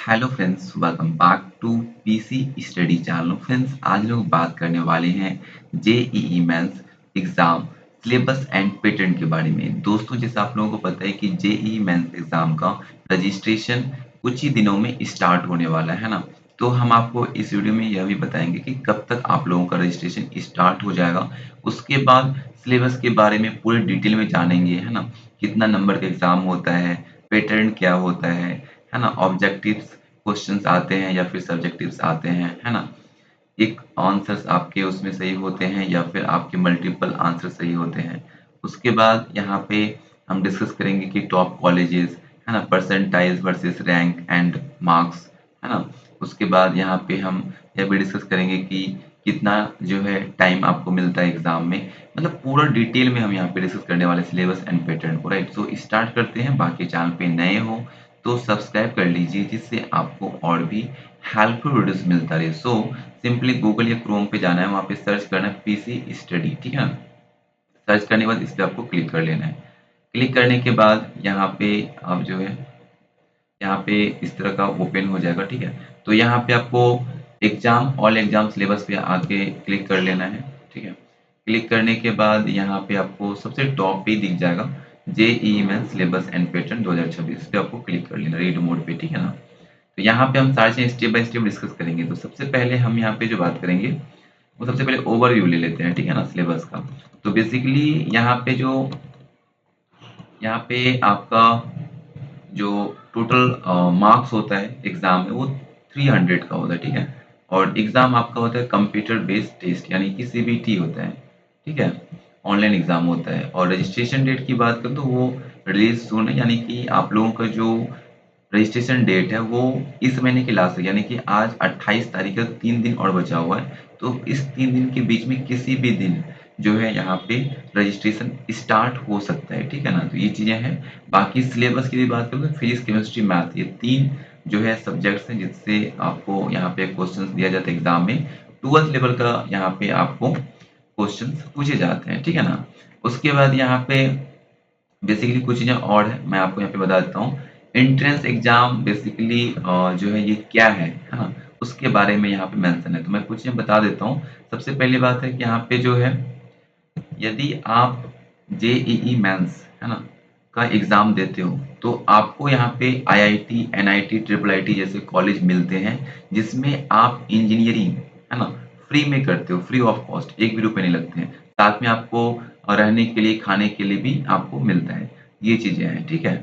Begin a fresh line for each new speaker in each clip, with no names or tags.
Hello friends, welcome back to PC study channel. Friends, आज लोग बात करने वाले हैं JEE mains exam syllabus and pattern के बारे में। दोस्तों, जैसे आप लोगों को पता है कि जेईई मेंस एग्जाम का रजिस्ट्रेशन कुछ ही दिनों में स्टार्ट होने वाला है ना। तो हम आपको इस वीडियो में यह भी बताएंगे कि कब तक आप लोगों का रजिस्ट्रेशन स्टार्ट हो जाएगा। उसके बाद सिलेबस के बारे में पूरी डिटेल में जानेंगे, है ना। कितना नंबर का एग्जाम होता है, पैटर्न क्या होता है ना। ऑब्जेक्टिव्स क्वेश्चंस आते हैं या फिर सब्जेक्टिव्स आते हैं, है ना। एक आंसर्स आपके उसमें सही होते हैं या फिर आपके मल्टीपल आंसर सही होते हैं। उसके बाद यहाँ पे हम डिस्कस करेंगे कि टॉप कॉलेजेस, है ना, परसेंटाइज वर्सेस रैंक एंड मार्क्स, है ना। उसके बाद यहाँ पे हम यह भी डिस्कस करेंगे कि कितना जो है टाइम आपको मिलता है एग्जाम में। मतलब पूरा डिटेल में हम यहाँ पे डिस्कस करने वाले सिलेबस एंड पैटर्न को, राइट। सो स्टार्ट करते हैं। बाकी चैनल पे नए हो तो सब्सक्राइब कर लीजिए, जिससे आपको और भी हेल्पफुल वीडियोस मिलता रहे। सो सिंपली गूगल या क्रोम पे जाना है, वहाँ पे सर्च करना है पीसी स्टडी, ठीक है ना। सर्च करने के बाद इस पे आपको क्लिक कर लेना है। क्लिक करने के बाद यहाँ पे आप जो है यहाँ पे इस तरह का ओपन हो जाएगा, ठीक है। तो यहाँ पे आपको एग्जाम ऑल एग्जाम सिलेबस पे आके क्लिक कर लेना है, ठीक है। क्लिक करने के बाद यहाँ पे आपको सबसे टॉप पे दिख जाएगा JEE mains syllabus and pattern 2026 पे आपको क्लिक कर लेना रीड मोड पे, ठीक है ना। तो यहाँ पे हम सारी चीजें स्टेप बाय स्टेप डिस्कस करेंगे। तो सबसे पहले हम यहाँ पे जो बात करेंगे वो सबसे पहले ओवरव्यू ले लेते हैं, ठीक है ना, सिलेबस का। तो बेसिकली यहाँ पे आपका जो टोटल मार्क्स होता है एग्जाम में वो 300 का होता है, ठीक है। और एग्जाम आपका होता है कंप्यूटर बेस्ड टेस्ट, यानी कि सीबीटी होता है, ठीक है। ऑनलाइन एग्जाम होता है। और रजिस्ट्रेशन डेट की बात करें तो वो रिलीज सून है, यानी कि आप लोगों का जो रजिस्ट्रेशन डेट है वो इस महीने की लास्ट है, यानी कि आज 28 तारीख है, 3 दिन और बचा हुआ है। तो इस 3 दिन के बीच में किसी भी दिन जो है यहाँ पे रजिस्ट्रेशन स्टार्ट हो सकता है, ठीक है ना। तो ये चीजें हैं। बाकी सिलेबस की भी बात करें तो फिजिक्स केमिस्ट्री मैथ, ये तीन जो है सब्जेक्ट्स हैं जिससे आपको यहाँ पे क्वेश्चंस दिया जाता है एग्जाम में। 12th लेवल का यहाँ पे आपको क्वेश्चंस पूछे जाते हैं, ठीक है ना। उसके बाद यहाँ पे बेसिकली कुछ चीज़ें और है, मैं आपको यहाँ पे बता देता हूँ। एंट्रेंस एग्जाम बेसिकली जो है ये क्या है ना, उसके बारे में यहाँ पे मेंशन है। तो मैं कुछ चीज़ें बता देता हूँ। सबसे पहली बात है कि यहाँ पे जो है यदि आप जेईई मेंस, है ना, का एग्जाम देते हो तो आपको यहाँ पे आईआईटी, एनआईटी, ट्रिपल आईटी जैसे कॉलेज मिलते हैं, जिसमें आप इंजीनियरिंग, है ना, फ्री में करते हो, फ्री ऑफ कॉस्ट, 1 भी रुपए नहीं लगते हैं। साथ में आपको रहने के लिए, खाने के लिए भी आपको मिलता है। ये चीजें हैं, ठीक है।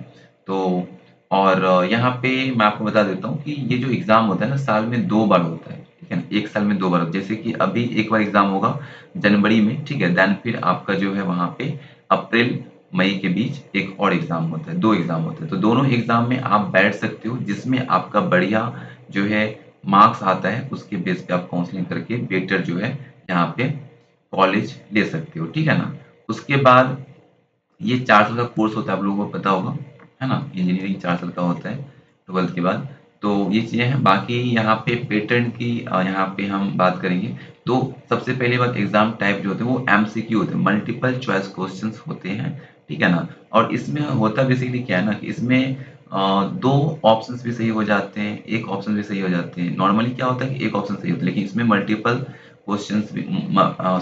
तो और यहाँ पे मैं आपको बता देता हूँ कि ये जो एग्जाम होता है ना, साल में 2 बार होता है, ठीक है ना। एक साल में 2 बार होता है। जैसे कि अभी एक बार एग्जाम होगा जनवरी में, ठीक है। देन फिर आपका जो है वहाँ पे अप्रैल मई के बीच एक और एग्जाम होता है, 2 एग्जाम होते हैं। तो दोनों एग्जाम में आप बैठ सकते हो, जिसमें आपका बढ़िया जो है मार्क्स आता है, उसके बेस पे आप काउंसलिंग करके बेटर जो है यहाँ पे कॉलेज ले सकते हो, ठीक है ना। उसके बाद ये 4 साल का कोर्स होता है, आप लोगों को पता होगा, है ना। इंजीनियरिंग 4 साल का होता है 12th के बाद। तो ये चीज़ें हैं। बाकी यहाँ पे पैटर्न की यहाँ पे हम बात करेंगे। तो सबसे पहली बात, एग्जाम टाइप जो होते हैं वो एमसीक्यू होते हैं, मल्टीपल चॉइस क्वेश्चंस होते हैं, ठीक है ना। और इसमें होता बेसिकली क्या है ना कि इसमें 2 ऑप्शंस भी सही हो जाते हैं, एक ऑप्शन भी सही हो जाते हैं। नॉर्मली क्या होता है कि एक ऑप्शन सही होता है, लेकिन इसमें मल्टीपल क्वेश्चंस भी,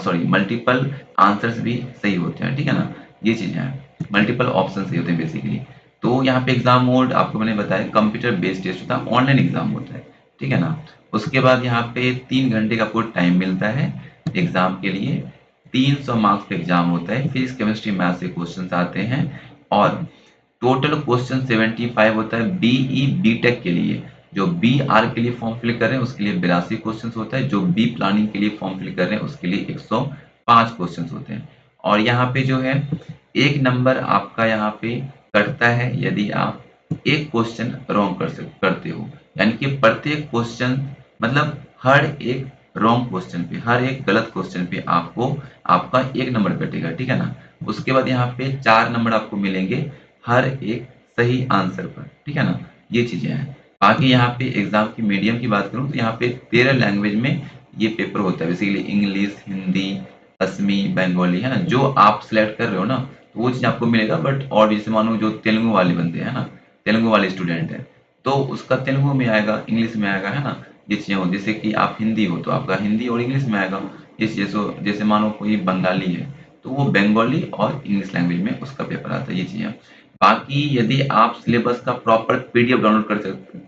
सॉरी, मल्टीपल आंसर्स भी सही होते हैं, ठीक है ना। ये चीजें हैं, मल्टीपल ऑप्शन सही होते हैं बेसिकली। तो यहाँ पे एग्जाम मोड आपको मैंने बताया कंप्यूटर बेस्ड टेस्ट होता है, ऑनलाइन एग्जाम होता है, ठीक है ना। उसके बाद यहाँ पे 3 घंटे का आपको टाइम मिलता है एग्जाम के लिए। 300 मार्क्स का एग्जाम होता है। फिजिक्स केमिस्ट्री मैथ से क्वेश्चन आते हैं। और टोटल क्वेश्चन 75 होता है बीई बीटेक के लिए। जो बी आर के लिए फॉर्म फिल कर रहे हैं उसके लिए 82 क्वेश्चन होता है। जो बी प्लानिंग के लिए फॉर्म फिल कर रहे हैं उसके लिए 105 क्वेश्चन होते हैं। और यहाँ पे जो है 1 नंबर आपका यहाँ पे कटता है यदि आप एक क्वेश्चन रॉन्ग करते हो, यानी कि प्रत्येक क्वेश्चन, मतलब हर एक रॉन्ग क्वेश्चन पे, हर एक गलत क्वेश्चन पे आपको आपका 1 नंबर कटेगा, ठीक है ना। उसके बाद यहाँ पे 4 नंबर आपको मिलेंगे हर एक सही आंसर पर, ठीक है ना। ये चीजें हैं। बाकी यहाँ पे एग्जाम की मीडियम की बात करूँ तो यहाँ पे 13 लैंग्वेज में ये पेपर होता है, बेसिकली इंग्लिश, हिंदी, असमी, बंगाली, है ना। जो आप सिलेक्ट कर रहे हो ना, तो वो चीज आपको मिलेगा। बट और जैसे मानो जो तेलुगु वाले बंदे हैं ना, तेलुगु वाले स्टूडेंट हैं, तो उसका तेलुगु में आएगा, इंग्लिश में आएगा, है ना? ये चीज़ें हो, जैसे कि आप हिंदी हो तो आपका हिंदी और इंग्लिश में आएगा। इस जैसे जैसे मानो कोई बंगाली है तो वो बंगाली और इंग्लिश लैंग्वेज में उसका पेपर आता है, ये चीज़ें। बाकी यदि आप सिलेबस का प्रॉपर पीडीएफ डाउनलोड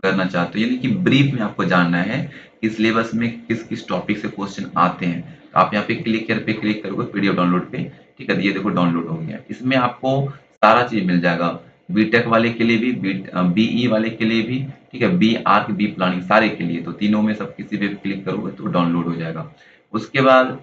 करना चाहते हो, यानी कि ब्रीफ में आपको जानना है कि सिलेबस में किस किस टॉपिक से क्वेश्चन आते हैं, तो आप यहाँ पे क्लिक करोगे पीडीएफ डाउनलोड पे। ठीक है, ये देखो डाउनलोड हो गया। इसमें आपको सारा चीज मिल जाएगा, बीटेक वाले के लिए भी, बीई वाले के लिए भी, ठीक है, बी आर्क बी प्लानिंग सारे के लिए, तो तीनों में सब किसी पे क्लिक करोगे तो डाउनलोड हो जाएगा। उसके बाद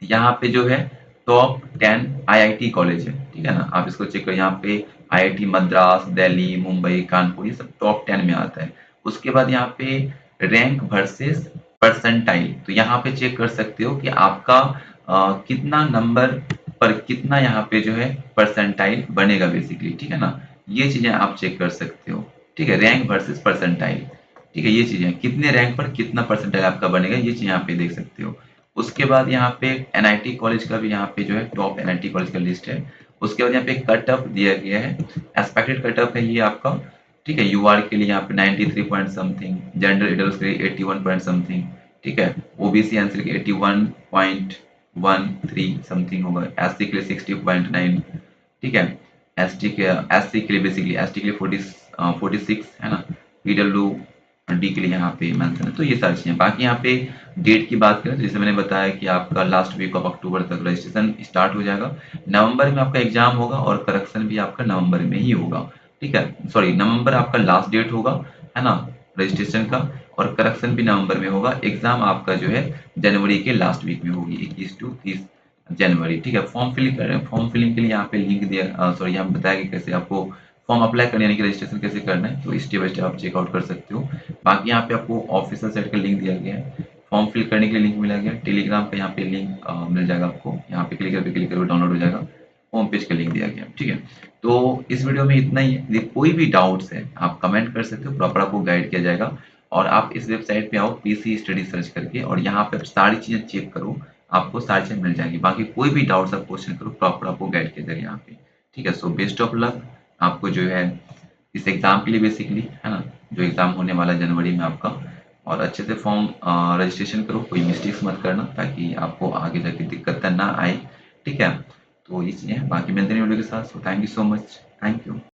यहाँ पे जो है टॉप 10 आईआईटी कॉलेज है, ठीक है ना? आप इसको चेक करो, यहाँ पे आईआईटी मद्रास, दिल्ली, मुंबई, कानपुर, ये सब टॉप 10 में आता है। उसके बाद यहाँ पे रैंक वर्सेस परसेंटाइल, तो यहाँ पे चेक कर सकते हो कि आपका कितना नंबर पर कितना यहाँ पे जो है परसेंटाइल बनेगा बेसिकली, ठीक है ना? ये चीजें आप चेक कर सकते हो, ठीक है, रैंक वर्सेस परसेंटाइल। ठीक है, ये चीजें कितने रैंक पर कितना परसेंटाइल आपका बनेगा, ये चीज यहाँ पे देख सकते हो। उसके बाद यहाँ पे एनआईटी कॉलेज का भी यहाँ पे जो है टॉप एनआईटी कॉलेज का लिस्ट है। उसके बाद यहाँ पे कट ऑफ दिया गया है, एक्सपेक्टेड कट ऑफ है ये आपका, ठीक है। यूआर के लिए यहाँ पे 93 पॉइंट समथिंग, जनरल एडल्ट के लिए 81 पॉइंट समथिंग, ठीक है। ओबीसी एनसी के 81.13 समथिंग होगा, एससी के लिए 60.9, ठीक है। एससी के लिए बेसिकली एसटी के लिए 46 है ना, पीडब्ल्यू डी के लिए यहाँ पे मेंशन है। तो ये सारी चीजें, बाकी यहाँ पे डेट की बात करें तो जैसे मैंने बताया कि आपका लास्ट वीक ऑफ अक्टूबर तक रजिस्ट्रेशन स्टार्ट हो जाएगा। नवंबर में आपका एग्जाम होगा और करेक्शन भी आपका नवंबर में ही होगा, ठीक है। सॉरी, नवंबर आपका लास्ट डेट होगा, है ना, रजिस्ट्रेशन का, और करेक्शन भी नवंबर में होगा। एग्जाम आपका जो है जनवरी के लास्ट वीक में होगी, 21 से 30 जनवरी, ठीक है। फॉर्म फिलिंग कर रहे हैं, फॉर्म फिलिंग के लिए यहाँ पे लिंक दिया, सॉरी यहाँ बताया कि कैसे आपको फॉर्म अप्लाई करने, यानी कि रजिस्ट्रेशन कैसे करना है, तो स्टेप बाय स्टेप आप चेकआउट कर सकते हो। बाकी यहाँ पे आपको ऑफिशियल साइट का लिंक दिया गया है, फॉर्म फिल करने के लिए लिंक मिला गया है, टेलीग्राम पे यहाँ पे लिंक मिल जाएगा आपको, यहाँ पे क्लिक करके डाउनलोड हो जाएगा, होम पेज का लिंक दिया गया है, ठीक है। तो इस वीडियो में इतना ही है, यदि कोई भी डाउट्स है आप कमेंट कर सकते हो, प्रॉपर आपको गाइड किया जाएगा। और आप इस वेबसाइट पे आओ पीसी स्टडी सर्च करके, और यहाँ पे सारी चीजें चेक करो, आपको सारी चीजें मिल जाएंगी। बाकी कोई भी डाउट्स आप क्वेश्चन करो, प्रॉपर आपको गाइड किया जाएगा यहाँ पे, ठीक है। सो बेस्ट ऑफ लक आपको जो है इस एग्जाम के लिए बेसिकली, है ना, जो एग्जाम होने वाला है जनवरी में आपका। और अच्छे से फॉर्म रजिस्ट्रेशन करो, कोई मिस्टेक्स मत करना, ताकि आपको आगे जाके दिक्कत ना आए, ठीक है। तो ये चीज़ें हैं, बाकी मिलते हैं वीडियो के साथ। So thank you so much, thank you.